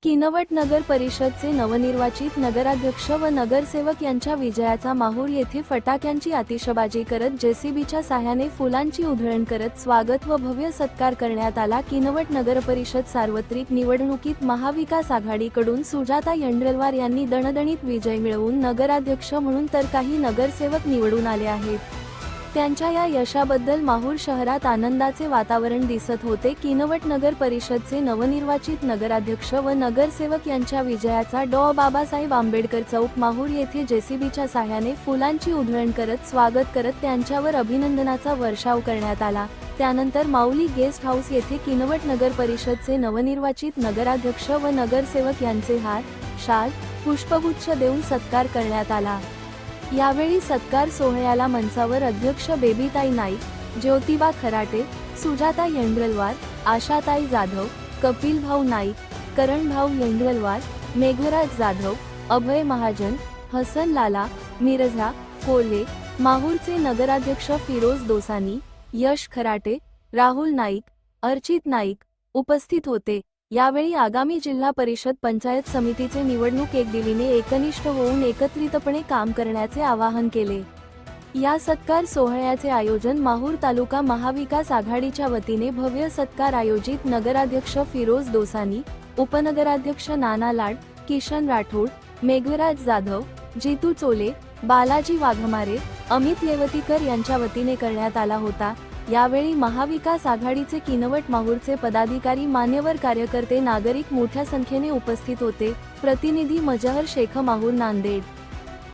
किनवट नगर परिषदचे नवनिर्वाचित नगराध्यक्ष व नगरसेवक यांच्या विजयाचा माहूर येथे फटाक्यांची आतिषबाजी करत जेसीबीच्या साह्याने फुलांची उधळण करत स्वागत व भव्य सत्कार करण्यात आला। किनवट नगरपरिषद सार्वत्रिक निवडणुकीत महाविकास आघाडीकडून सुजाता यंड्रलवार यांनी दणदणीत विजय मिळवून नगराध्यक्ष म्हणून तर काही नगरसेवक निवडून आले आहेत। त्यांच्या या यशाबद्दल माहूर शहरात आनंदाचे वातावरण दिसत होते। किनवट नगर परिषदचे नवनिर्वाचित नगराध्यक्ष व नगरसेवक यांच्या विजयाचा डॉ. बाबासाहेब आंबेडकर चौक माहूर येथे जेसीबीच्या साह्याने फुलांची उधळण करत स्वागत करत त्यांच्यावर अभिनंदनाचा वर्षाव करण्यात आला। त्यानंतर माऊली गेस्ट हाऊस येथे किनवट नगर परिषदचे नवनिर्वाचित नगराध्यक्ष व नगरसेवक यांचे हार, शाल, पुष्पगुच्छ देऊन सत्कार करण्यात आला। यावेळी सत्कार सोहळ्याला मंचावर अध्यक्ष बेबीताई नाईक, ज्योतिबा खराटे, सुजाता यंड्रलवार, आशाताई जाधव, कपिलभाऊ नाईक, करणभाऊ यंड्रलवार, मेघराज जाधव, अभय महाजन, हसन लाला, मिरझा कोल्हे, माहूरचे नगराध्यक्ष फिरोज दोसानी, यश खराटे, राहुल नाईक, अर्चित नाईक उपस्थित होते। यावेळी आगामी जिल्हा परिषद पंचायत समितीचे निवडणूक एकदिलीने एकनिष्ठ होऊन एकत्रितपणे काम करण्याचे आवाहन केले। या सत्कार सोहळ्याचे आयोजन माहूर तालुका महाविकास आघाडीच्या वतीने भव्य सत्कार आयोजित नगराध्यक्ष फिरोज दोसानी, उपनगराध्यक्ष नाना लाड, किशन राठोड, मेघराज जाधव, जितू चोले, बालाजी वाघमारे, अमित येवतीकर यांच्या वतीने करण्यात आला होता। यावेळी महाविकास आघाडीचे किनवट माहूरचे पदाधिकारी, मान्यवर कार्यकर्ते, नागरिक मोठ्या संख्येने उपस्थित होते। प्रतिनिधी मजहर शेख, माहूर, नांदेड।